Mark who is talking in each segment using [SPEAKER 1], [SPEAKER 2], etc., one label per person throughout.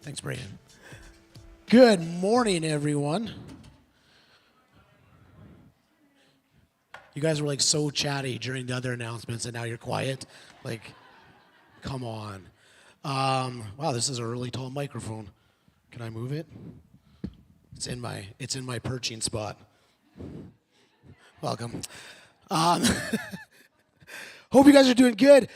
[SPEAKER 1] Thanks, Brayden. Good morning, everyone. You guys were like so chatty during the other announcements, and now you're quiet. Like, come on. Wow, this is a really tall microphone. Can I move it? It's in my perching spot. Welcome. Hope you guys are doing good.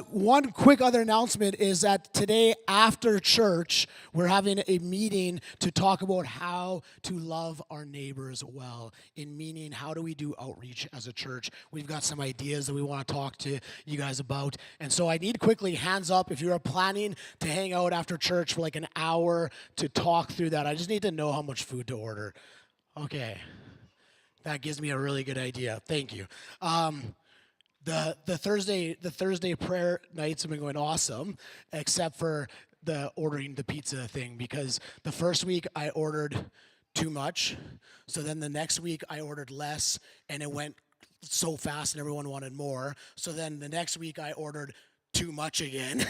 [SPEAKER 1] One quick other announcement is that today after church, we're having a meeting to talk about how to love our neighbors well. In meaning, how do we do outreach as a church? We've got some ideas that we want to talk to you guys about. And so I need quickly hands up if you are planning to hang out after church for like an hour to talk through that. I just need to know how much food to order. Okay. That gives me a really good idea. Thank you. The Thursday prayer nights have been going awesome, except for the ordering the pizza thing, because the first week I ordered too much, so then the next week I ordered less, and it went so fast and everyone wanted more. So then the next week I ordered too much again,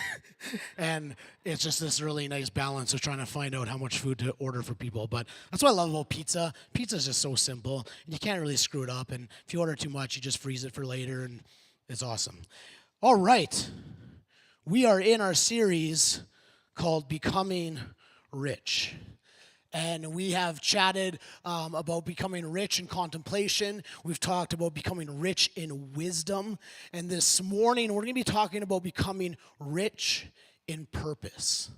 [SPEAKER 1] and it's just this really nice balance of trying to find out how much food to order for people. But that's what I love about pizza. Pizza is just so simple, and you can't really screw it up. And if you order too much, you just freeze it for later, and it's awesome. All right, we are in our series called Becoming Rich. And we have chatted about becoming rich in contemplation. We've talked about becoming rich in wisdom. And this morning, we're going to be talking about becoming rich in purpose.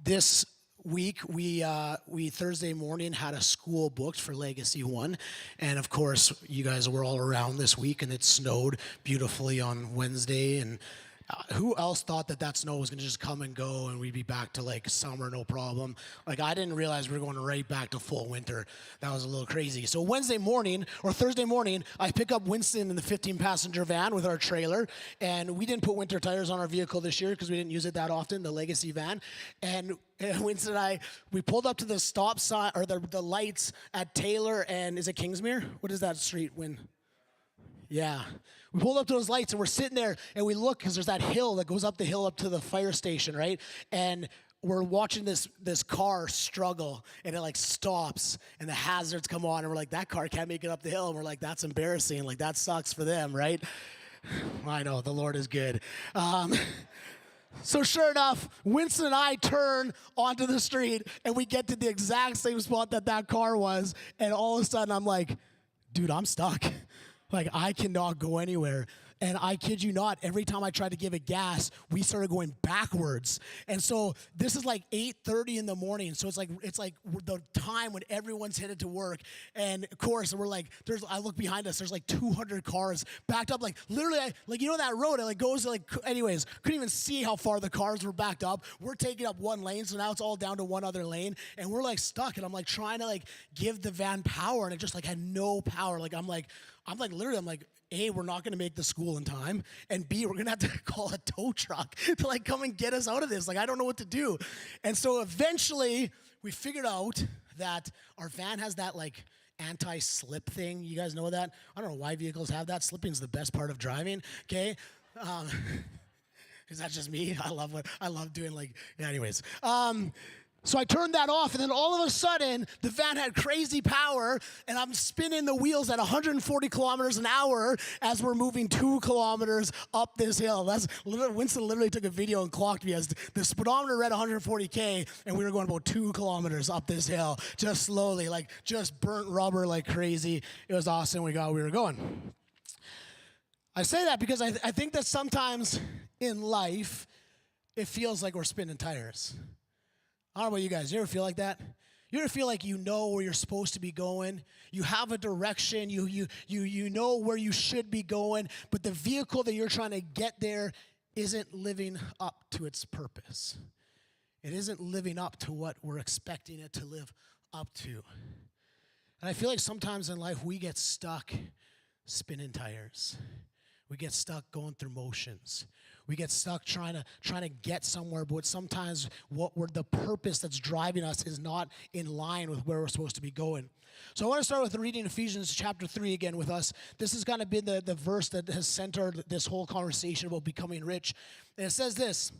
[SPEAKER 1] This week, we Thursday morning had a school booked for Legacy 1. And of course, you guys were all around this week, and it snowed beautifully on Wednesday. And who else thought that snow was going to just come and go and we'd be back to like summer, no problem? Like, I didn't realize we were going right back to full winter. That was a little crazy. So Wednesday morning or Thursday morning, I pick up Winston in the 15-passenger van with our trailer, and we didn't put winter tires on our vehicle this year because we didn't use it that often, the Legacy van. And Winston and we pulled up to the stop sign or the lights at Taylor and is it Kingsmere? What is that street? Yeah. We pulled up to those lights, and we're sitting there, and we look because there's that hill that goes up the hill up to the fire station, right? And we're watching this car struggle, and it like stops, and the hazards come on, and we're like, that car can't make it up the hill. And we're like, that's embarrassing. Like, that sucks for them, right? I know, the Lord is good. So sure enough, Winston and I turn onto the street, and we get to the exact same spot that car was, and all of a sudden I'm like, dude, I'm stuck. Like, I cannot go anywhere. And I kid you not, every time I tried to give it gas, we started going backwards. And so this is like 8:30 in the morning. So it's like the time when everyone's headed to work. And of course, we're like, I look behind us, there's like 200 cars backed up. Like literally, you know that road, it like goes like, anyways, couldn't even see how far the cars were backed up. We're taking up one lane, so now it's all down to one other lane. And we're like stuck. And I'm like trying to like give the van power, and it just like had no power. Like I'm like, A, we're not going to make the school in time, and B, we're going to have to call a tow truck to like come and get us out of this. Like, I don't know what to do. And so eventually we figured out that our van has that like anti-slip thing. You guys know that? I don't know why vehicles have that. Slipping is the best part of driving, okay? Is that just me? I love doing like, anyways. So I turned that off, and then all of a sudden, the van had crazy power, and I'm spinning the wheels at 140 kilometers an hour as we're moving 2 kilometers up this hill. Winston literally took a video and clocked me as the speedometer read 140K, and we were going about 2 kilometers up this hill, just slowly, like just burnt rubber like crazy. It was awesome. We were going. I say that because I think that sometimes in life, it feels like we're spinning tires. I don't know about you guys. You ever feel like that? You ever feel like you know where you're supposed to be going? You have a direction. You know where you should be going, but the vehicle that you're trying to get there isn't living up to its purpose. It isn't living up to what we're expecting it to live up to. And I feel like sometimes in life we get stuck spinning tires. We get stuck going through motions. We get stuck trying to get somewhere, but sometimes the purpose that's driving us is not in line with where we're supposed to be going. So I want to start with reading Ephesians chapter 3 again with us. This has kind of been the verse that has centered this whole conversation about becoming rich. And it says this: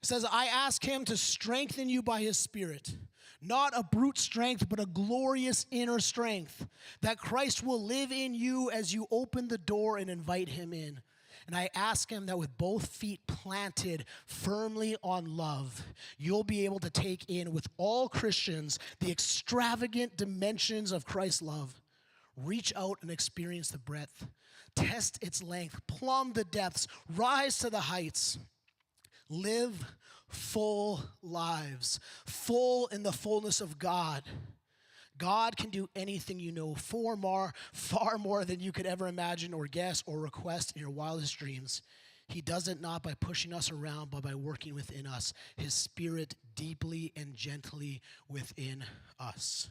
[SPEAKER 1] It says, I ask him to strengthen you by his Spirit, not a brute strength, but a glorious inner strength, that Christ will live in you as you open the door and invite him in. And I ask him that with both feet planted firmly on love, you'll be able to take in with all Christians the extravagant dimensions of Christ's love. Reach out and experience the breadth, test its length, plumb the depths, rise to the heights. Live full lives, full in the fullness of God. God can do anything you know, far more than you could ever imagine or guess or request in your wildest dreams. He does it not by pushing us around, but by working within us, his Spirit deeply and gently within us.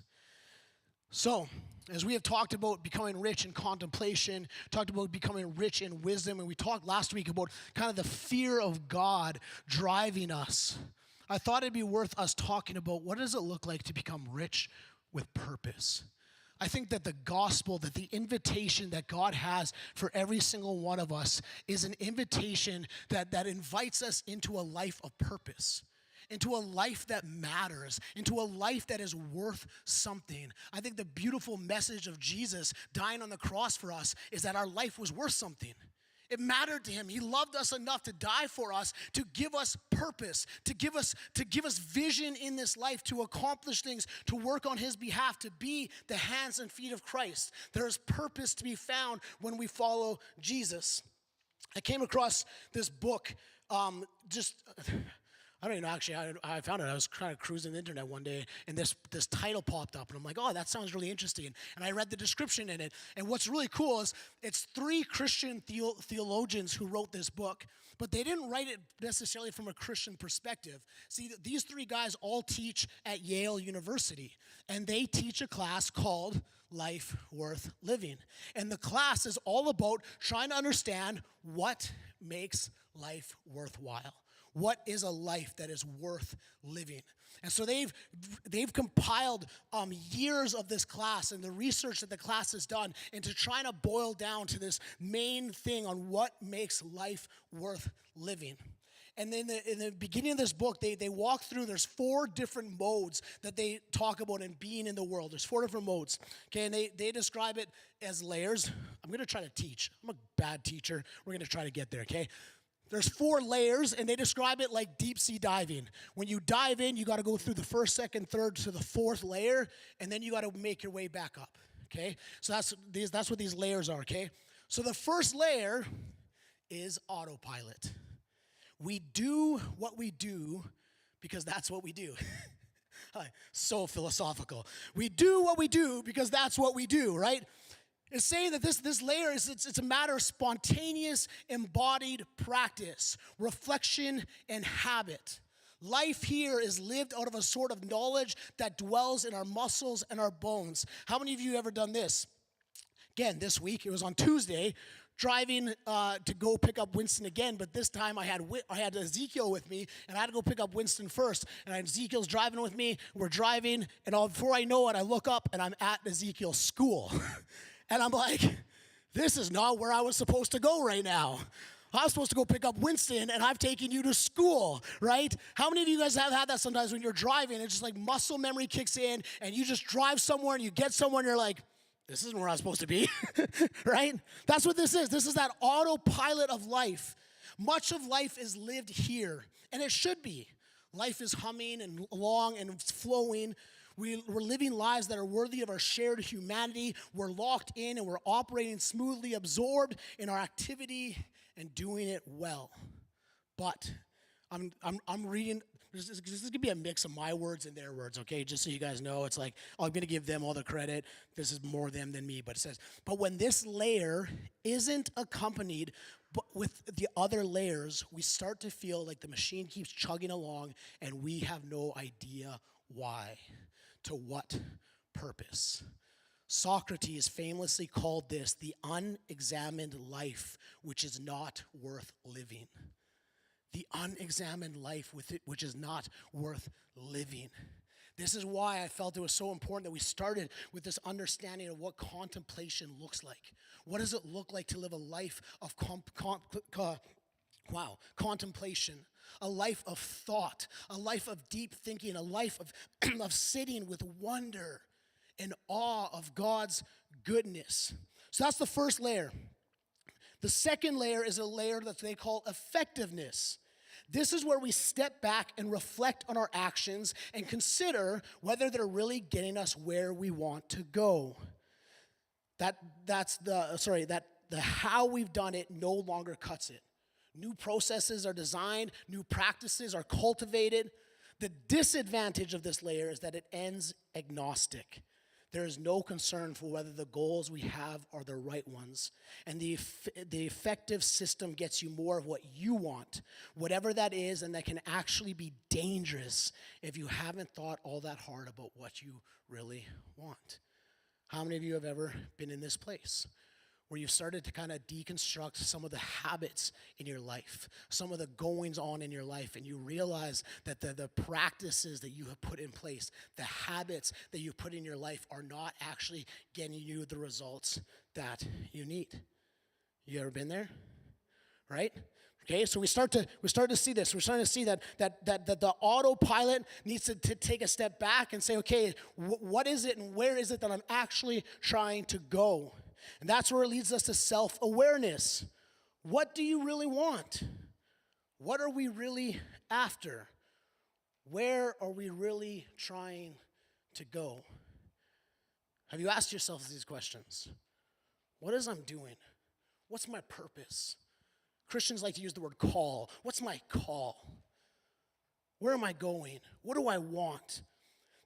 [SPEAKER 1] So, as we have talked about becoming rich in contemplation, talked about becoming rich in wisdom, and we talked last week about kind of the fear of God driving us, I thought it'd be worth us talking about what does it look like to become rich with purpose. I think that the gospel, that the invitation that God has for every single one of us is an invitation that invites us into a life of purpose, into a life that matters, into a life that is worth something. I think the beautiful message of Jesus dying on the cross for us is that our life was worth something. It mattered to him. He loved us enough to die for us, to give us purpose, to give us vision in this life, to accomplish things, to work on his behalf, to be the hands and feet of Christ. There is purpose to be found when we follow Jesus. I came across this book I don't even know, actually, I found it. I was kind of cruising the internet one day, and this title popped up, and I'm like, oh, that sounds really interesting. And I read the description in it, and what's really cool is it's 3 Christian theologians who wrote this book, but they didn't write it necessarily from a Christian perspective. See, these 3 guys all teach at Yale University, and they teach a class called Life Worth Living. And the class is all about trying to understand what makes life worthwhile. What is a life that is worth living? And so they've compiled years of this class and the research that the class has done into trying to boil down to this main thing on what makes life worth living. And then in the beginning of this book, they walk through, there's 4 different modes that they talk about in being in the world. There's 4 different modes, okay? And they describe it as layers. I'm going to try to teach. I'm a bad teacher. We're going to try to get there, okay? There's 4 layers, and they describe it like deep sea diving. When you dive in, you got to go through the first, second, third to the 4th layer, and then you got to make your way back up, okay? So that's what these layers are, okay? So the first layer is autopilot. We do what we do because that's what we do. So philosophical. We do what we do because that's what we do, right? It's saying that this layer it's a matter of spontaneous, embodied practice, reflection, and habit. Life here is lived out of a sort of knowledge that dwells in our muscles and our bones. How many of you ever done this? Again, this week, it was on Tuesday, driving to go pick up Winston again, but this time I had Ezekiel with me, and I had to go pick up Winston first. And Ezekiel's driving with me. We're driving, and before I know it, I look up, and I'm at Ezekiel's school. And I'm like, this is not where I was supposed to go right now. I was supposed to go pick up Winston, and I've taken you to school, right? How many of you guys have had that sometimes when you're driving? It's just like muscle memory kicks in, and you just drive somewhere, and you get somewhere, and you're like, this isn't where I'm supposed to be, right? That's what this is. This is that autopilot of life. Much of life is lived here, and it should be. Life is humming and along and flowing. We're living lives that are worthy of our shared humanity. We're locked in and we're operating smoothly, absorbed in our activity and doing it well. But I'm reading, this is going to be a mix of my words and their words, okay? Just so you guys know, it's like, oh, I'm going to give them all the credit. This is more them than me. But it says, but when this layer isn't accompanied with the other layers, we start to feel like the machine keeps chugging along and we have no idea why. To what purpose? Socrates famously called this the unexamined life, which is not worth living. The unexamined life which is not worth living. This is why I felt it was so important that we started with this understanding of what contemplation looks like. What does it look like to live a life of contemplation? a life of thought, a life of deep thinking, a life of, of sitting with wonder and awe of God's goodness. So that's the first layer. The second layer is a layer that they call effectiveness. This is where we step back and reflect on our actions and consider whether they're really getting us where we want to go. The how we've done it no longer cuts it. New processes are designed, new practices are cultivated. The disadvantage of this layer is that it ends agnostic. There is no concern for whether the goals we have are the right ones. And the effective system gets you more of what you want, whatever that is, and that can actually be dangerous if you haven't thought all that hard about what you really want. How many of you have ever been in this place where you've started to kind of deconstruct some of the habits in your life, some of the goings on in your life, and you realize that the practices that you have put in place, the habits that you put in your life are not actually getting you the results that you need? You ever been there? Right? Okay, so we start to see this. We're starting to see that the autopilot needs to take a step back and say, okay, what is it and where is it that I'm actually trying to go? And that's where it leads us to self-awareness. What do you really want? What are we really after? Where are we really trying to go? Have you asked yourself these questions? What is I'm doing? What's my purpose? Christians like to use the word call. What's my call? Where am I going? What do I want?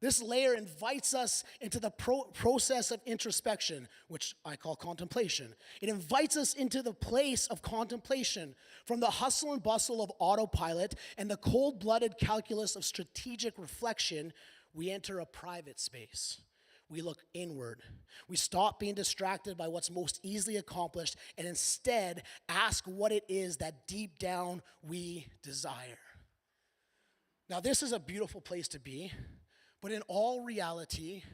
[SPEAKER 1] This layer invites us into the process of introspection, which I call contemplation. It invites us into the place of contemplation. From the hustle and bustle of autopilot and the cold-blooded calculus of strategic reflection, we enter a private space. We look inward. We stop being distracted by what's most easily accomplished and instead ask what it is that deep down we desire. Now, this is a beautiful place to be. But in all reality,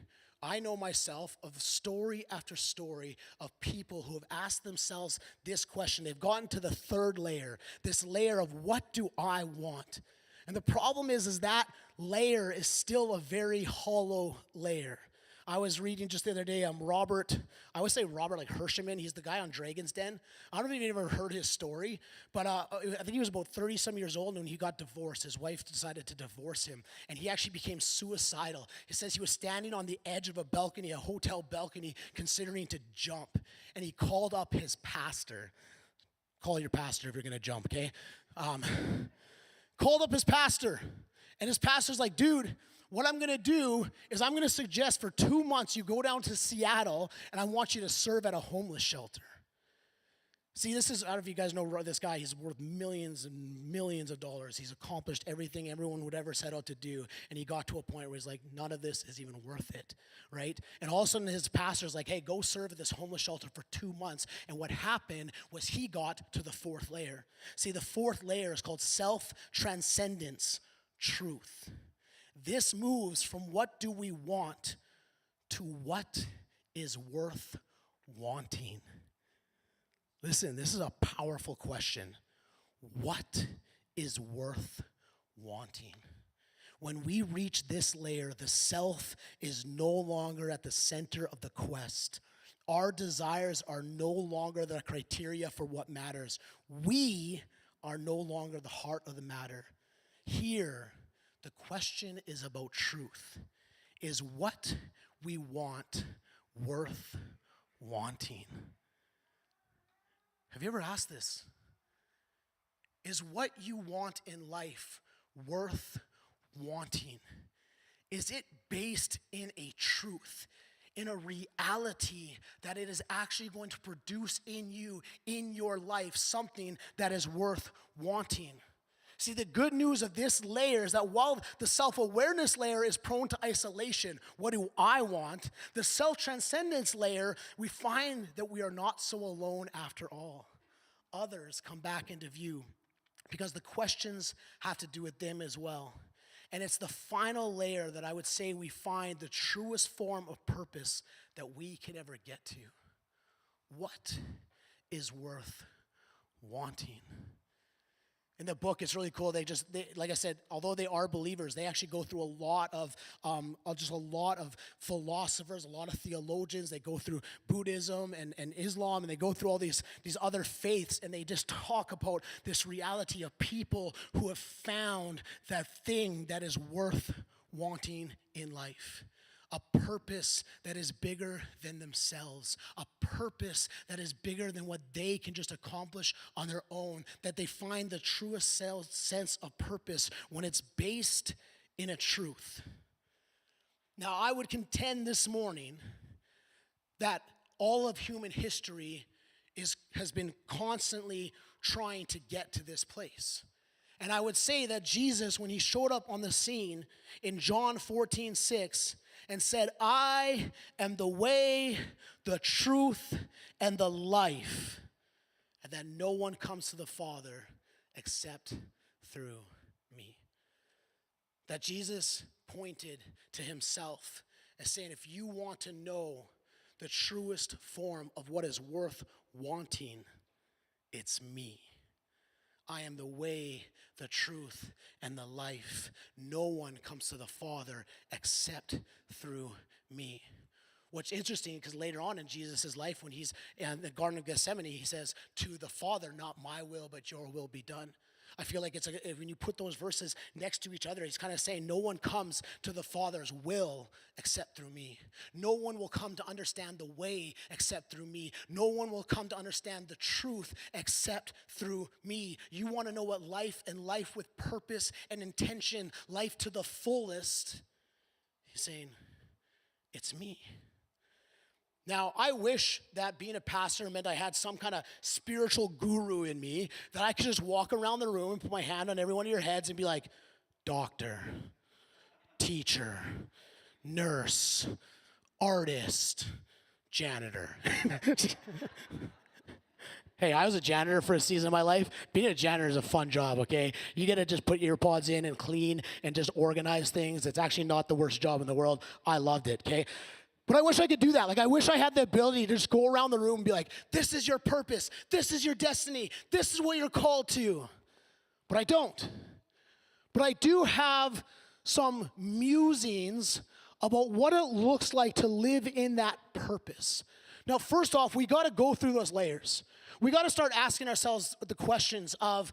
[SPEAKER 1] I know myself of story after story of people who have asked themselves this question. They've gotten to the third layer, this layer of what do I want? And the problem is that layer is still a very hollow layer. I was reading just the other day, Robert, I always say Robert like Hershman. He's the guy on Dragon's Den. I don't know if you've ever heard his story, but I think he was about 30-some years old when he got divorced. His wife decided to divorce him, and he actually became suicidal. He says he was standing on the edge of a balcony, a hotel balcony, considering to jump, and he called up his pastor. Call your pastor if you're going to jump, okay? Called up his pastor, and his pastor's like, dude, what I'm going to do is I'm going to suggest for 2 months you go down to Seattle and I want you to serve at a homeless shelter. See, this is, I don't know if you guys know this guy. He's worth millions and millions of dollars. He's accomplished everything everyone would ever set out to do. And he got to a point where he's like, none of this is even worth it, right? And all of a sudden his pastor's like, hey, go serve at this homeless shelter for 2 months. And what happened was he got to the fourth layer. See, the fourth layer is called self-transcendence, truth. This moves from what do we want to what is worth wanting. Listen, this is a powerful question. What is worth wanting? When we reach this layer, the self is no longer at the center of the quest. Our desires are no longer the criteria for what matters. We are no longer the heart of the matter. Here, the question is about truth. Is what we want worth wanting? Have you ever asked this? Is what you want in life worth wanting? Is it based in a truth, in a reality that it is actually going to produce in you, in your life, something that is worth wanting? See, the good news of this layer is that while the self-awareness layer is prone to isolation, what do I want? The self-transcendence layer, we find that we are not so alone after all. Others come back into view because the questions have to do with them as well. And it's the final layer that I would say we find the truest form of purpose that we can ever get to. What is worth wanting? In the book, it's really cool. Like I said, although they are believers, they actually go through a lot of philosophers, a lot of theologians. They go through Buddhism and Islam, and they go through all these other faiths, and they just talk about this reality of people who have found that thing that is worth wanting in life. A purpose that is bigger than themselves, a purpose that is bigger than what they can just accomplish on their own, that they find the truest sense of purpose when it's based in a truth. Now, I would contend this morning that all of human history has been constantly trying to get to this place. And I would say that Jesus, when he showed up on the scene in John 14:6 and said, I am the way, the truth, and the life, and that no one comes to the Father except through me. That Jesus pointed to himself as saying, if you want to know the truest form of what is worth wanting, it's me. I am the way, the truth, and the life. No one comes to the Father except through me. What's interesting, because later on in Jesus' life, when he's in the Garden of Gethsemane, he says, to the Father, not my will, but your will be done. I feel like when you put those verses next to each other, he's kind of saying, no one comes to the Father's will except through me. No one will come to understand the way except through me. No one will come to understand the truth except through me. You want to know what life and life with purpose and intention, life to the fullest, he's saying, it's me. Now, I wish that being a pastor meant I had some kind of spiritual guru in me, that I could just walk around the room and put my hand on every one of your heads and be like, doctor, teacher, nurse, artist, janitor. Hey, I was a janitor for a season of my life. Being a janitor is a fun job, okay? You get to just put your earpods in and clean and just organize things. It's actually not the worst job in the world. I loved it, okay? But I wish I could do that. Like, I wish I had the ability to just go around the room and be like, this is your purpose. This is your destiny. This is what you're called to. But I don't. But I do have some musings about what it looks like to live in that purpose. Now, first off, we got to go through those layers. We got to start asking ourselves the questions of,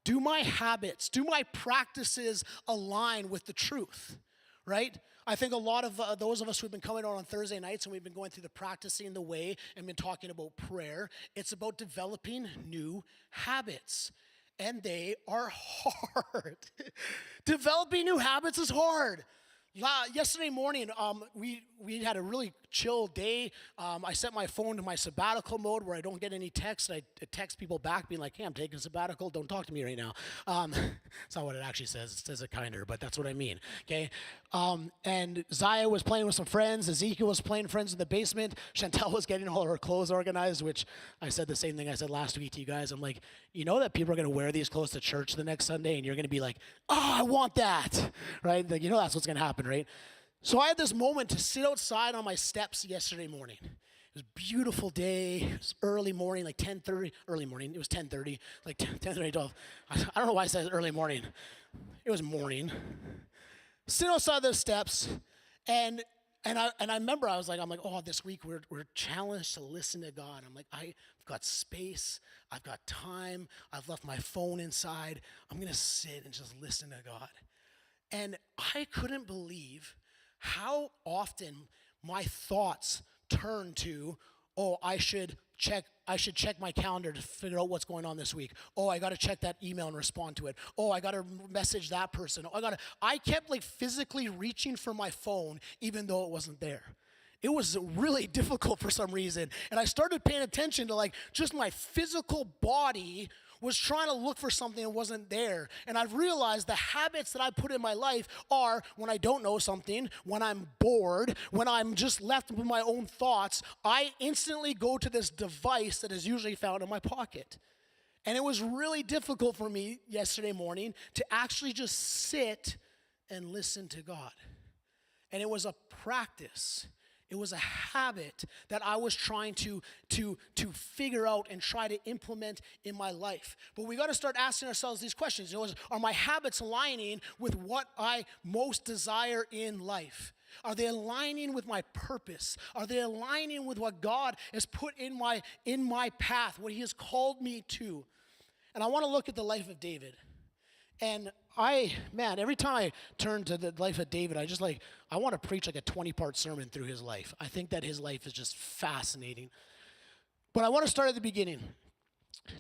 [SPEAKER 1] do my habits, do my practices align with the truth? Right? I think a lot of those of us who've been coming on Thursday nights and we've been going through the practicing the way and been talking about prayer, it's about developing new habits. And they are hard. Developing new habits is hard. Yesterday morning, we had a really chill day. I set my phone to my sabbatical mode where I don't get any texts. I text people back being like, hey, I'm taking a sabbatical. Don't talk to me right now. It's not what it actually says. It says it kinder, but that's what I mean, okay? And Zaya was playing with some friends. Ezekiel was playing friends in the basement. Chantel was getting all her clothes organized, which I said the same thing I said last week to you guys. I'm like, you know that people are going to wear these clothes to church the next Sunday, and you're going to be like, oh, I want that, right? Like, you know that's what's going to happen, right? So I had this moment to sit outside on my steps yesterday morning. It was a beautiful day. It was early morning, like 10:30. Early morning. It was 10:30, like 10:30, 12. I don't know why I said early morning. It was morning. Sit outside those steps, and I remember I'm like, oh, this week we're challenged to listen to God. I'm like, I've got space. I've got time. I've left my phone inside. I'm gonna sit and just listen to God. And I couldn't believe how often my thoughts turn to, oh, I should check my calendar to figure out what's going on this week. Oh, I got to check that email and respond to it. Oh, I got to message that person. I kept like physically reaching for my phone even though it wasn't there. It was really difficult for some reason. And I started paying attention to like just my physical body was trying to look for something that wasn't there. And I've realized the habits that I put in my life are when I don't know something, when I'm bored, when I'm just left with my own thoughts, I instantly go to this device that is usually found in my pocket. And it was really difficult for me yesterday morning to actually just sit and listen to God. And it was a practice. It was a habit that I was trying to figure out and try to implement in my life. But we got to start asking ourselves these questions. Are my habits aligning with what I most desire in life? Are they aligning with my purpose? Are they aligning with what God has put in my path, what he has called me to? And I want to look at the life of David. And every time I turn to the life of David, I want to preach like a 20-part sermon through his life. I think that his life is just fascinating. But I want to start at the beginning.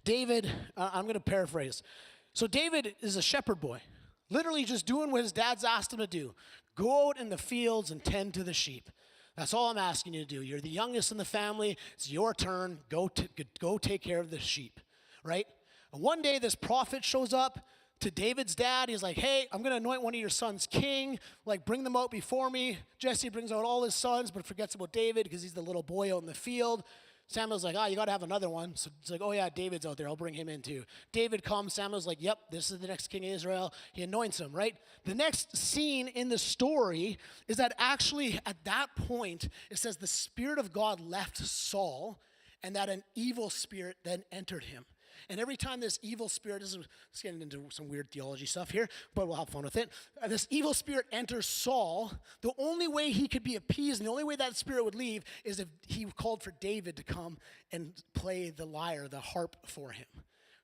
[SPEAKER 1] David, I'm going to paraphrase. So David is a shepherd boy, literally just doing what his dad's asked him to do. Go out in the fields and tend to the sheep. That's all I'm asking you to do. You're the youngest in the family. It's your turn. Go take care of the sheep, right? And one day this prophet shows up to David's dad. He's like, hey, I'm going to anoint one of your sons king. Like, bring them out before me. Jesse brings out all his sons, but forgets about David because he's the little boy out in the field. Samuel's like, you got to have another one. So it's like, oh, yeah, David's out there. I'll bring him in too. David comes. Samuel's like, yep, this is the next king of Israel. He anoints him, right? The next scene in the story is that actually at that point, it says the Spirit of God left Saul and that an evil spirit then entered him. And every time this evil spirit, this is getting into some weird theology stuff here, but we'll have fun with it. This evil spirit enters Saul. The only way he could be appeased and the only way that spirit would leave is if he called for David to come and play the lyre, the harp for him,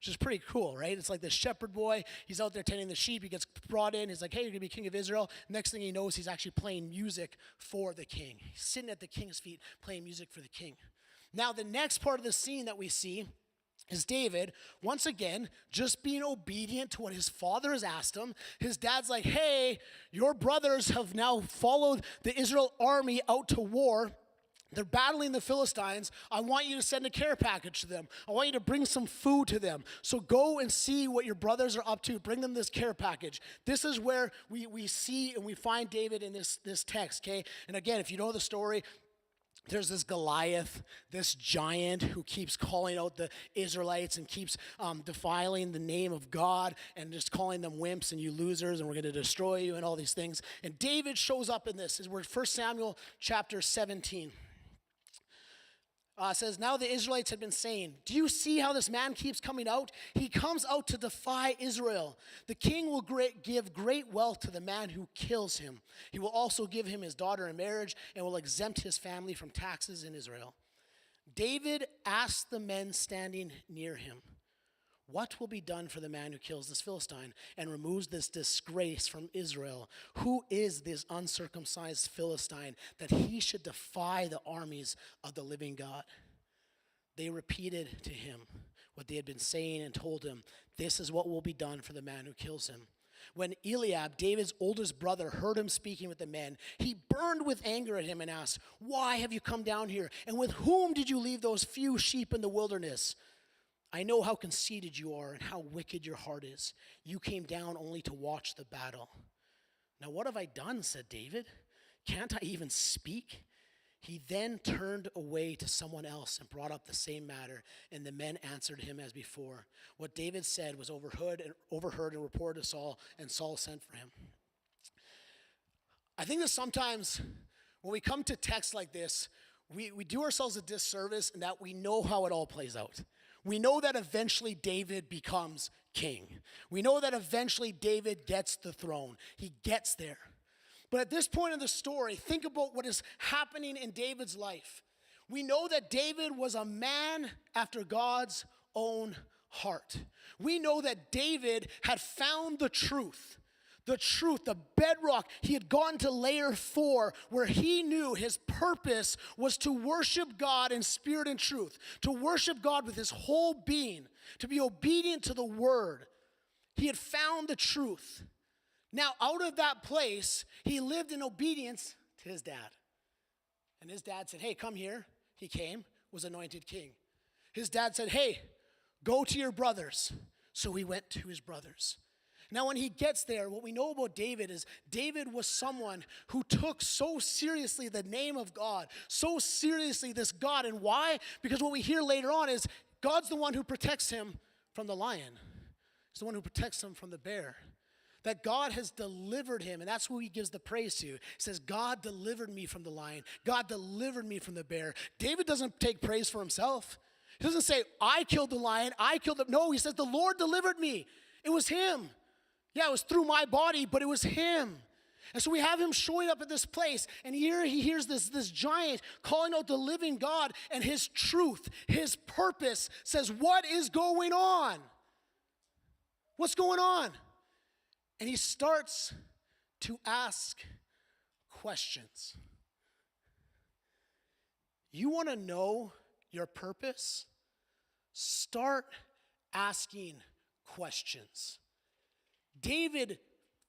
[SPEAKER 1] which is pretty cool, right? It's like this shepherd boy. He's out there tending the sheep. He gets brought in. He's like, hey, you're going to be king of Israel. Next thing he knows, he's actually playing music for the king. He's sitting at the king's feet playing music for the king. Now, the next part of the scene that we see is David, once again, just being obedient to what his father has asked him. His dad's like, hey, your brothers have now followed the Israel army out to war. They're battling the Philistines. I want you to send a care package to them. I want you to bring some food to them. So go and see what your brothers are up to. Bring them this care package. This is where we see and we find David in this text, okay? And again, if you know the story, there's this Goliath, this giant who keeps calling out the Israelites and keeps defiling the name of God and just calling them wimps and you losers and we're going to destroy you and all these things. And David shows up in this. We're 1 Samuel chapter 17. Says, now the Israelites had been saying, do you see how this man keeps coming out? He comes out to defy Israel. The king will give great wealth to the man who kills him. He will also give him his daughter in marriage and will exempt his family from taxes in Israel. David asked the men standing near him, what will be done for the man who kills this Philistine and removes this disgrace from Israel? Who is this uncircumcised Philistine that he should defy the armies of the living God? They repeated to him what they had been saying and told him, this is what will be done for the man who kills him. When Eliab, David's oldest brother, heard him speaking with the men, he burned with anger at him and asked, why have you come down here? And with whom did you leave those few sheep in the wilderness? I know how conceited you are and how wicked your heart is. You came down only to watch the battle. Now what have I done, said David. Can't I even speak? He then turned away to someone else and brought up the same matter, and the men answered him as before. What David said was overheard and reported to Saul, and Saul sent for him. I think that sometimes when we come to texts like this, we do ourselves a disservice in that we know how it all plays out. We know that eventually David becomes king. We know that eventually David gets the throne. He gets there. But at this point in the story, think about what is happening in David's life. We know that David was a man after God's own heart. We know that David had found the truth, the bedrock. He had gone to layer 4 where he knew his purpose was to worship God in spirit and truth, to worship God with his whole being, to be obedient to the word. He had found the truth. Now, out of that place, he lived in obedience to his dad. And his dad said, hey, come here. He came, was anointed king. His dad said, hey, go to your brothers. So he went to his brothers. Now, when he gets there, what we know about David is David was someone who took so seriously the name of God, so seriously this God. And why? Because what we hear later on is God's the one who protects him from the lion. He's the one who protects him from the bear. That God has delivered him, and that's who he gives the praise to. He says, God delivered me from the lion. God delivered me from the bear. David doesn't take praise for himself. He doesn't say, I killed the lion, I killed the... No, he says, the Lord delivered me. It was him. Yeah, it was through my body, but it was him. And so we have him showing up at this place, and here he hears this giant calling out the living God, and his truth, his purpose says, what is going on? What's going on? And he starts to ask questions. You want to know your purpose? Start asking questions. David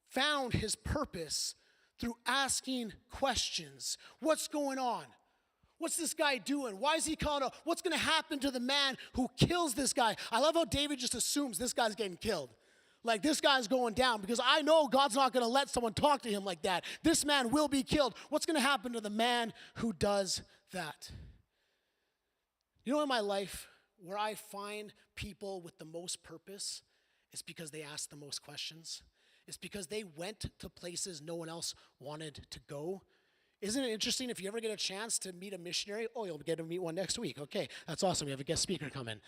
[SPEAKER 1] found his purpose through asking questions. What's going on? What's this guy doing? Why is he calling out? What's going to happen to the man who kills this guy? I love how David just assumes this guy's getting killed. Like, this guy's going down, because I know God's not going to let someone talk to him like that. This man will be killed. What's going to happen to the man who does that? You know, in my life, where I find people with the most purpose is because they ask the most questions. It's because they went to places no one else wanted to go. Isn't it interesting, if you ever get a chance to meet a missionary? Oh, you'll get to meet one next week. Okay, that's awesome. We have a guest speaker coming.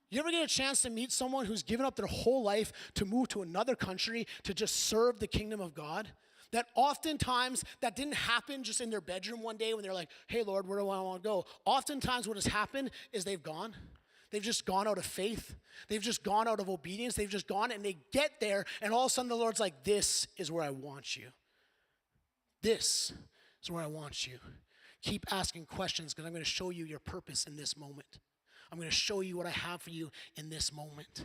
[SPEAKER 1] You ever get a chance to meet someone who's given up their whole life to move to another country to just serve the kingdom of God? That oftentimes that didn't happen just in their bedroom one day when they're like, hey, Lord, where do I want to go? Oftentimes what has happened is they've gone. They've just gone out of faith. They've just gone out of obedience. They've just gone, and they get there, and all of a sudden the Lord's like, this is where I want you. This is where I want you. Keep asking questions, because I'm going to show you your purpose in this moment. I'm going to show you what I have for you in this moment.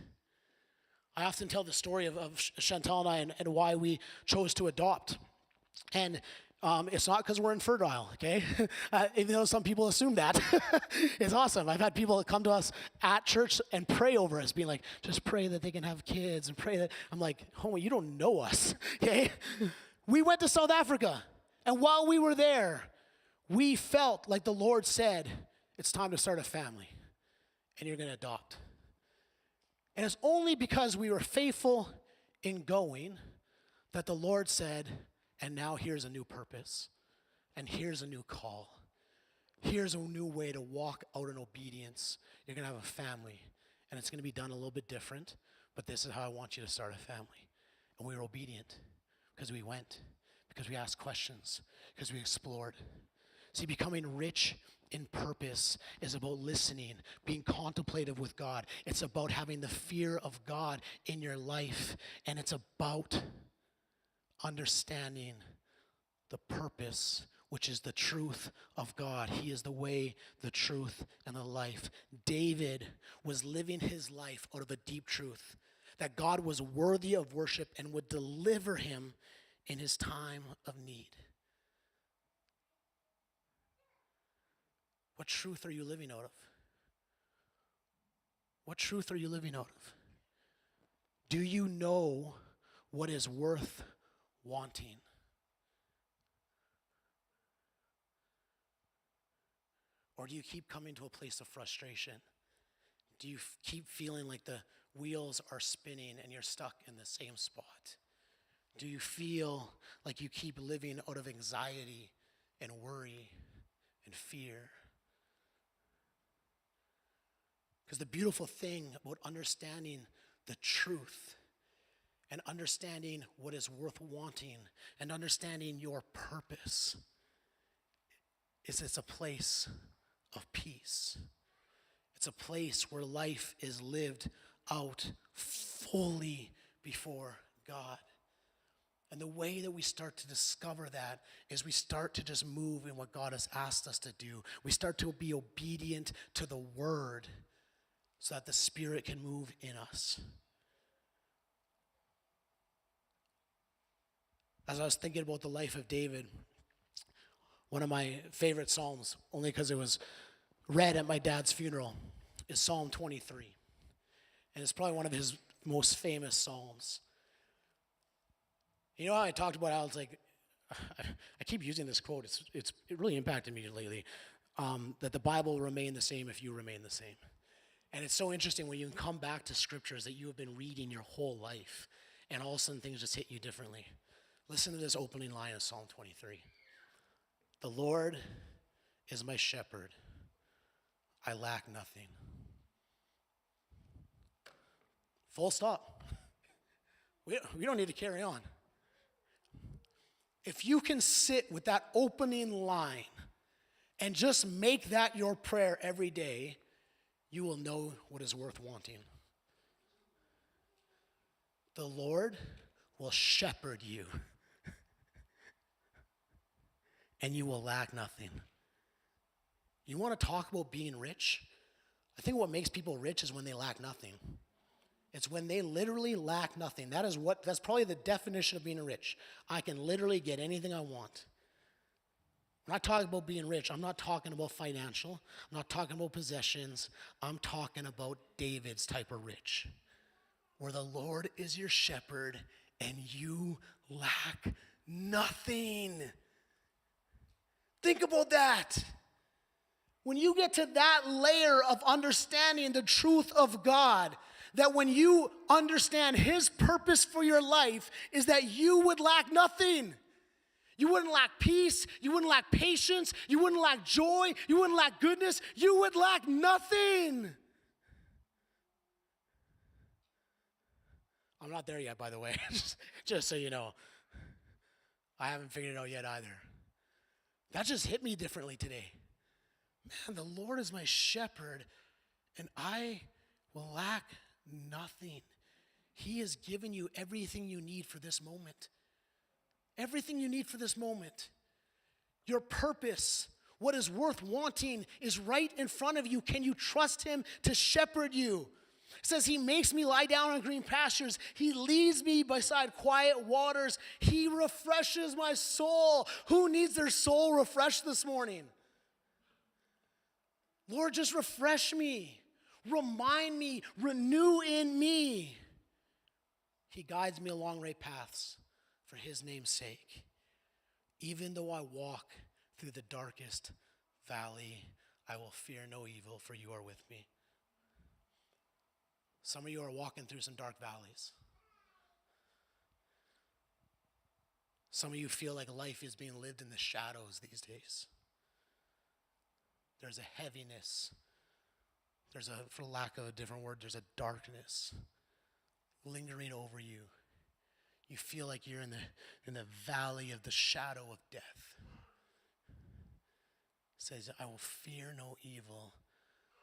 [SPEAKER 1] I often tell the story of Chantal and I and why we chose to adopt. And it's not because we're infertile, okay? Even though some people assume that. It's awesome. I've had people come to us at church and pray over us, being like, just pray that they can have kids and pray that. I'm like, homie, you don't know us, okay? We went to South Africa. And while we were there, we felt like the Lord said, it's time to start a family. And you're going to adopt. And it's only because we were faithful in going that the Lord said, and now here's a new purpose, and here's a new call. Here's a new way to walk out in obedience. You're going to have a family, and it's going to be done a little bit different, but this is how I want you to start a family. And we were obedient because we went, because we asked questions, because we explored. See, becoming rich in purpose is about listening, being contemplative with God. It's about having the fear of God in your life, and it's about understanding the purpose, which is the truth of God. He is the way, the truth, and the life. David was living his life out of a deep truth, that God was worthy of worship and would deliver him in his time of need. What truth are you living out of? What truth are you living out of? Do you know what is worth wanting? Or do you keep coming to a place of frustration? Do you keep feeling like the wheels are spinning and you're stuck in the same spot? Do you feel like you keep living out of anxiety and worry and fear? Because the beautiful thing about understanding the truth and understanding what is worth wanting and understanding your purpose is it's a place of peace. It's a place where life is lived out fully before God. And the way that we start to discover that is we start to just move in what God has asked us to do. We start to be obedient to the word so that the Spirit can move in us. As I was thinking about the life of David, one of my favorite Psalms, only because it was read at my dad's funeral, is Psalm 23. And it's probably one of his most famous Psalms. You know how I talked about how it's like, I keep using this quote, it really impacted me lately, that the Bible will remain the same if you remain the same. And it's so interesting when you can come back to scriptures that you have been reading your whole life, and all of a sudden things just hit you differently. Listen to this opening line of Psalm 23. The Lord is my shepherd. I lack nothing. Full stop. We don't need to carry on. If you can sit with that opening line and just make that your prayer every day, you will know what is worth wanting. The Lord will shepherd you, and you will lack nothing. You want to talk about being rich? I think what makes people rich is when they lack nothing. It's when they literally lack nothing. That's probably the definition of being rich. I can literally get anything I want. When I talk about being rich, I'm not talking about financial. I'm not talking about possessions. I'm talking about David's type of rich, where the Lord is your shepherd and you lack nothing. Think about that. When you get to that layer of understanding the truth of God, that when you understand his purpose for your life is that you would lack nothing. You wouldn't lack peace. You wouldn't lack patience. You wouldn't lack joy. You wouldn't lack goodness. You would lack nothing. I'm not there yet, by the way, just so you know. I haven't figured it out yet either. That just hit me differently today. Man, the Lord is my shepherd, and I will lack nothing. He has given you everything you need for this moment. Everything you need for this moment. Your purpose, what is worth wanting, is right in front of you. Can you trust him to shepherd you? It says he makes me lie down on green pastures. He leads me beside quiet waters. He refreshes my soul. Who needs their soul refreshed this morning? Lord, just refresh me. Remind me. Renew in me. He guides me along right paths for his name's sake. Even though I walk through the darkest valley, I will fear no evil, for you are with me. Some of you are walking through some dark valleys. Some of you feel like life is being lived in the shadows these days. There's a heaviness. For lack of a different word, there's a darkness lingering over you. You feel like you're in the valley of the shadow of death. It says, I will fear no evil,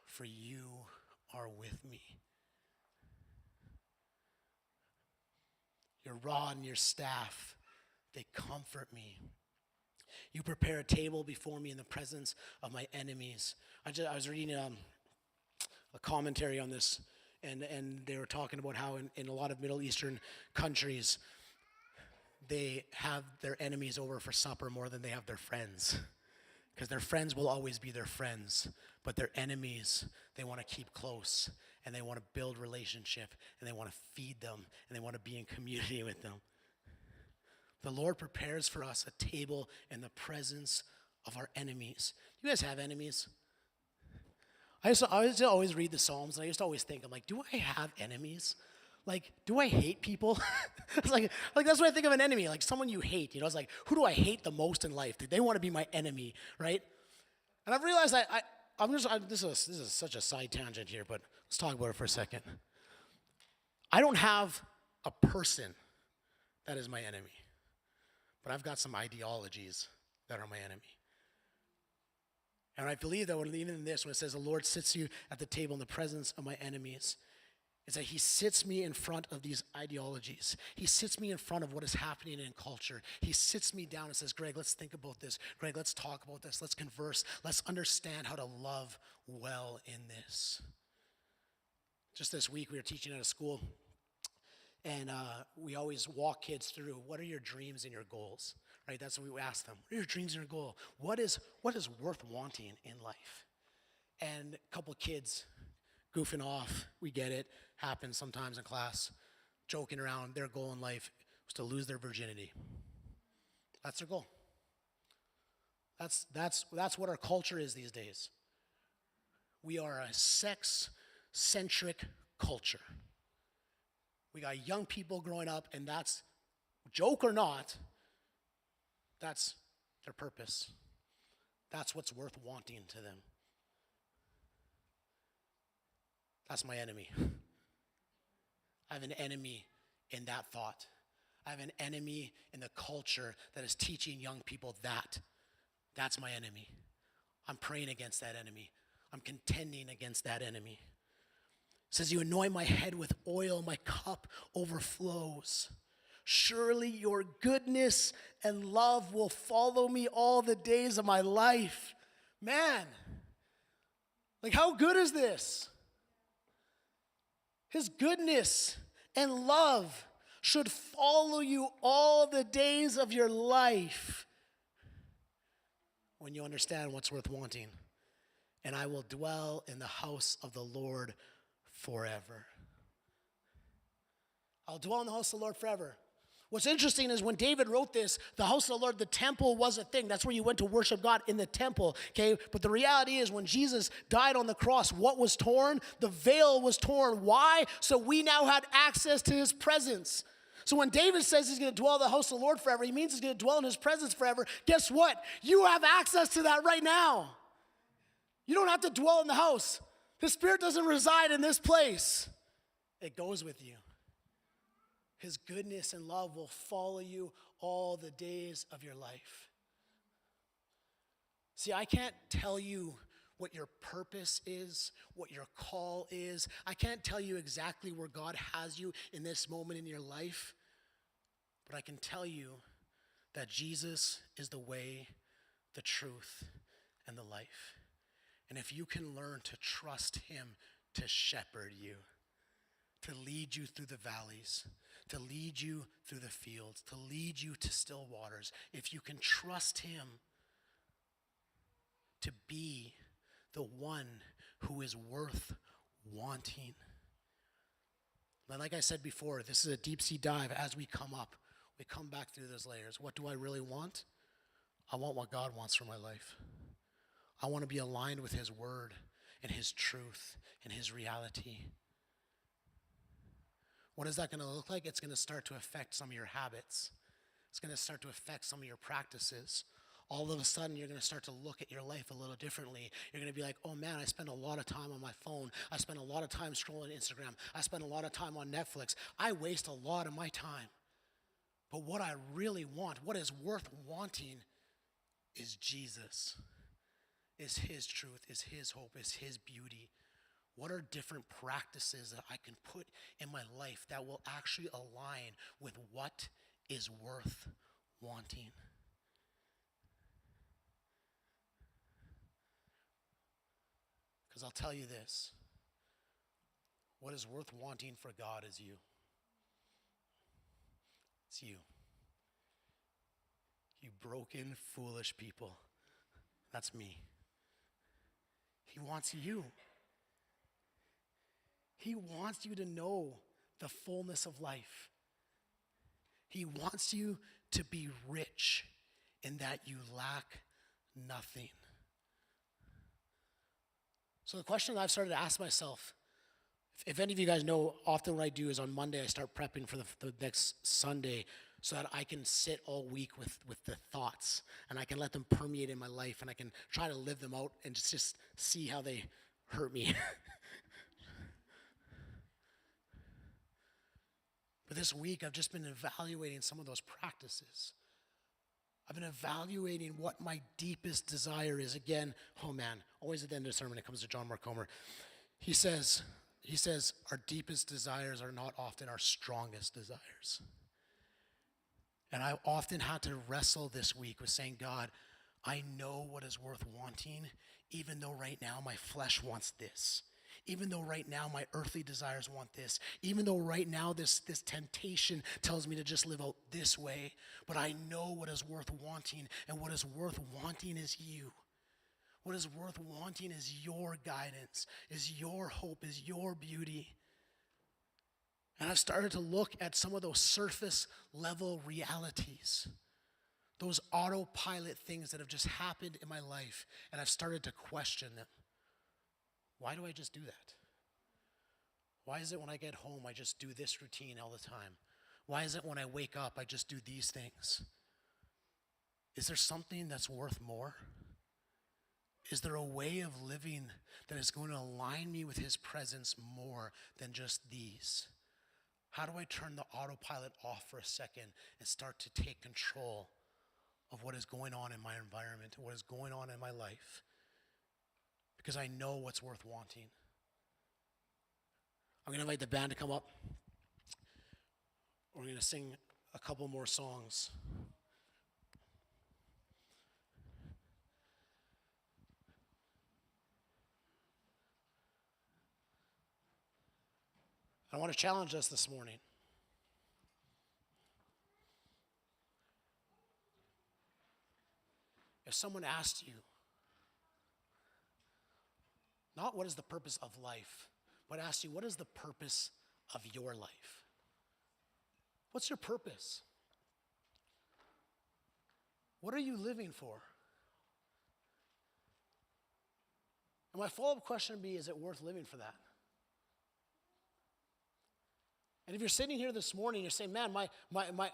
[SPEAKER 1] for you are with me. Your rod and your staff, they comfort me. You prepare a table before me in the presence of my enemies. I was reading a commentary on this, and they were talking about how in a lot of Middle Eastern countries, they have their enemies over for supper more than they have their friends. Because their friends will always be their friends, but their enemies, they want to keep close, and they want to build relationship, and they want to feed them, and they want to be in community with them. The Lord prepares for us a table in the presence of our enemies. You guys have enemies? I used to always read the Psalms, and I used to always think, I'm like, do I have enemies? Like, do I hate people? It's like that's what I think of an enemy, like someone you hate. You know, it's like, who do I hate the most in life? They want to be my enemy, right? And I've realized that this is such a side tangent here, but let's talk about it for a second. I don't have a person that is my enemy, but I've got some ideologies that are my enemy. And I believe that even in this, when it says the Lord sits you at the table in the presence of my enemies, it's that he sits me in front of these ideologies. He sits me in front of what is happening in culture. He sits me down and says, Greg, let's think about this. Greg, let's talk about this. Let's converse. Let's understand how to love well in this. Just this week, we were teaching at a school, and we always walk kids through, what are your dreams and your goals? Right? That's what we ask them. What are your dreams and your goal? What is worth wanting in life? And a couple kids goofing off, we get it, happens sometimes in class, joking around, their goal in life was to lose their virginity. That's their goal. That's what our culture is these days. We are a sex-centric culture. We got young people growing up, and that's, joke or not, that's their purpose. That's what's worth wanting to them. That's my enemy. I have an enemy in that thought. I have an enemy in the culture that is teaching young people that. That's my enemy. I'm praying against that enemy. I'm contending against that enemy. It says, you anoint my head with oil, my cup overflows. Surely your goodness and love will follow me all the days of my life. Man, like how good is this? His goodness and love should follow you all the days of your life. When you understand what's worth wanting. And I will dwell in the house of the Lord forever. I'll dwell in the house of the Lord forever. What's interesting is when David wrote this, the house of the Lord, the temple was a thing. That's where you went to worship God, in the temple, okay? But the reality is when Jesus died on the cross, what was torn? The veil was torn. Why? So we now had access to his presence. So when David says he's going to dwell in the house of the Lord forever, he means he's going to dwell in his presence forever. Guess what? You have access to that right now. You don't have to dwell in the house. The Spirit doesn't reside in this place. It goes with you. His goodness and love will follow you all the days of your life. See, I can't tell you what your purpose is, what your call is. I can't tell you exactly where God has you in this moment in your life. But I can tell you that Jesus is the way, the truth, and the life. And if you can learn to trust him to shepherd you, to lead you through the valleys, to lead you through the fields, to lead you to still waters, if you can trust him to be the one who is worth wanting. And like I said before, this is a deep sea dive. As we come up, we come back through those layers. What do I really want? I want what God wants for my life. I want to be aligned with his word and his truth and his reality. What is that going to look like? It's going to start to affect some of your habits. It's going to start to affect some of your practices. All of a sudden, you're going to start to look at your life a little differently. You're going to be like, oh man, I spend a lot of time on my phone. I spend a lot of time scrolling Instagram. I spend a lot of time on Netflix. I waste a lot of my time. But what I really want, what is worth wanting, is Jesus, is his truth, is his hope, is his beauty. What are different practices that I can put in my life that will actually align with what is worth wanting? Because I'll tell you this, what is worth wanting for God is you. It's you. You broken, foolish people. That's me. He wants you. He wants you to know the fullness of life. He wants you to be rich in that you lack nothing. So the question that I've started to ask myself, if any of you guys know, often what I do is on Monday I start prepping for the next Sunday so that I can sit all week with the thoughts and I can let them permeate in my life and I can try to live them out and just see how they hurt me. But this week, I've just been evaluating some of those practices. I've been evaluating what my deepest desire is. Again, oh man, always at the end of the sermon, it comes to John Mark Comer. He says, our deepest desires are not often our strongest desires. And I often had to wrestle this week with saying, God, I know what is worth wanting, even though right now my flesh wants this. Even though right now my earthly desires want this, even though right now this temptation tells me to just live out this way, but I know what is worth wanting, and what is worth wanting is you. What is worth wanting is your guidance, is your hope, is your beauty. And I've started to look at some of those surface level realities, those autopilot things that have just happened in my life, and I've started to question them. Why do I just do that? Why is it when I get home, I just do this routine all the time? Why is it when I wake up, I just do these things? Is there something that's worth more? Is there a way of living that is going to align me with his presence more than just these? How do I turn the autopilot off for a second and start to take control of what is going on in my environment, what is going on in my life? Because I know what's worth wanting. I'm going to invite the band to come up. We're going to sing a couple more songs. I want to challenge us this morning. If someone asked you, not what is the purpose of life, but asked you, what is the purpose of your life? What's your purpose? What are you living for? And my follow-up question would be, is it worth living for that? And if you're sitting here this morning, you're saying, man,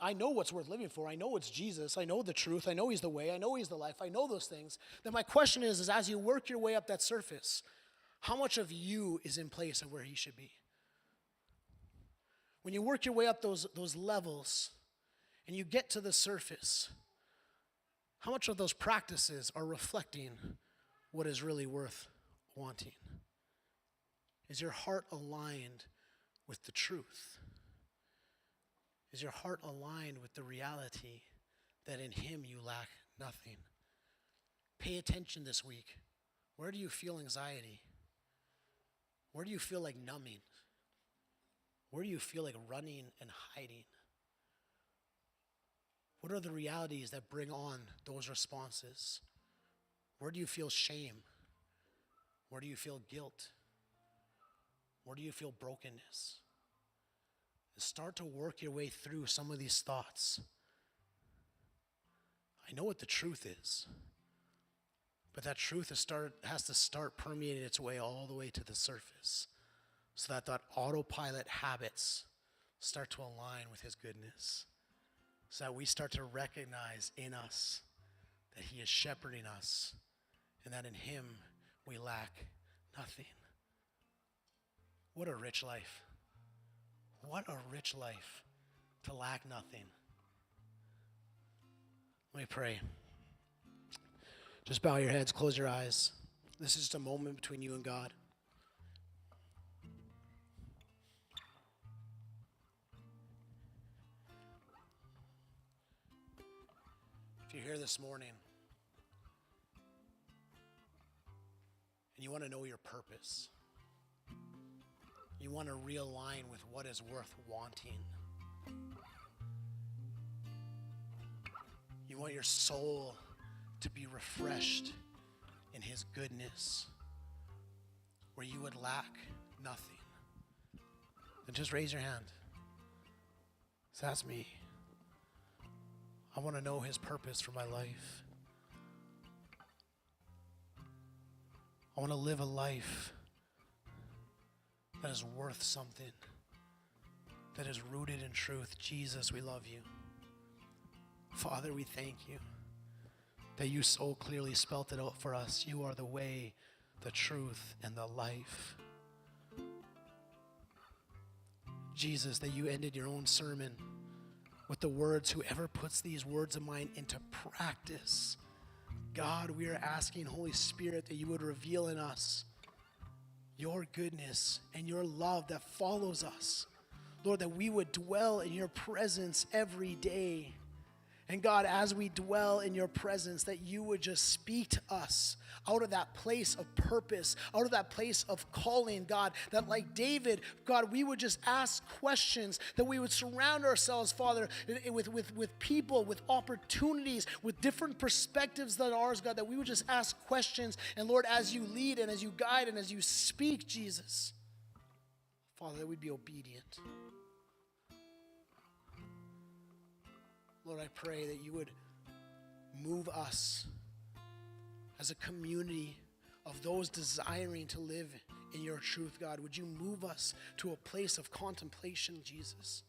[SPEAKER 1] I know what's worth living for. I know it's Jesus. I know the truth. I know he's the way. I know he's the life. I know those things. Then my question is as you work your way up that surface, how much of you is in place of where he should be? When you work your way up those levels and you get to the surface, how much of those practices are reflecting what is really worth wanting? Is your heart aligned with the truth? Is your heart aligned with the reality that in him you lack nothing? Pay attention this week. Where do you feel anxiety? Where do you feel like numbing? Where do you feel like running and hiding? What are the realities that bring on those responses? Where do you feel shame? Where do you feel guilt? Where do you feel brokenness? And start to work your way through some of these thoughts. I know what the truth is, but that truth has to start permeating its way all the way to the surface so that autopilot habits start to align with his goodness, so that we start to recognize in us that he is shepherding us and that in him we lack nothing. What a rich life. What a rich life to lack nothing. Let me pray. Just bow your heads, close your eyes. This is just a moment between you and God. If you're here this morning and you want to know your purpose, you want to realign with what is worth wanting, you want your soul to be refreshed in his goodness, where you would lack nothing, then just raise your hand. So that's me. I want to know his purpose for my life. I want to live a life that is worth something, that is rooted in truth. Jesus, we love you. Father, we thank you that you so clearly spelt it out for us. You are the way, the truth, and the life. Jesus, that you ended your own sermon with the words, whoever puts these words of mine into practice. God, we are asking, Holy Spirit, that you would reveal in us your goodness and your love that follows us. Lord, that we would dwell in your presence every day. And God, as we dwell in your presence, that you would just speak to us out of that place of purpose, out of that place of calling, God, that like David, God, we would just ask questions, that we would surround ourselves, Father, with people, with opportunities, with different perspectives than ours, God, that we would just ask questions. And Lord, as you lead and as you guide and as you speak, Jesus, Father, that we'd be obedient. Lord, I pray that you would move us as a community, of those desiring to live in your truth, God. Would you move us to a place of contemplation, Jesus?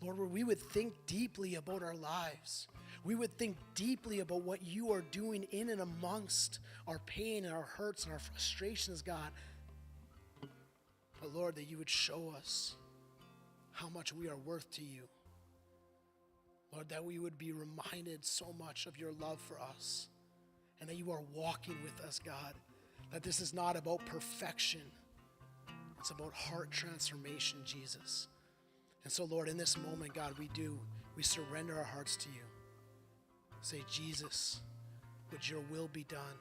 [SPEAKER 1] Lord, where we would think deeply about our lives. We would think deeply about what you are doing in and amongst our pain and our hurts and our frustrations, God. But Lord, that you would show us how much we are worth to you. Lord, that we would be reminded so much of your love for us and that you are walking with us, God. That this is not about perfection. It's about heart transformation, Jesus. And so, Lord, in this moment, God, we surrender our hearts to you. Say, Jesus, would your will be done?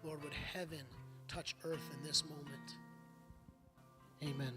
[SPEAKER 1] Lord, would heaven touch earth in this moment? Amen.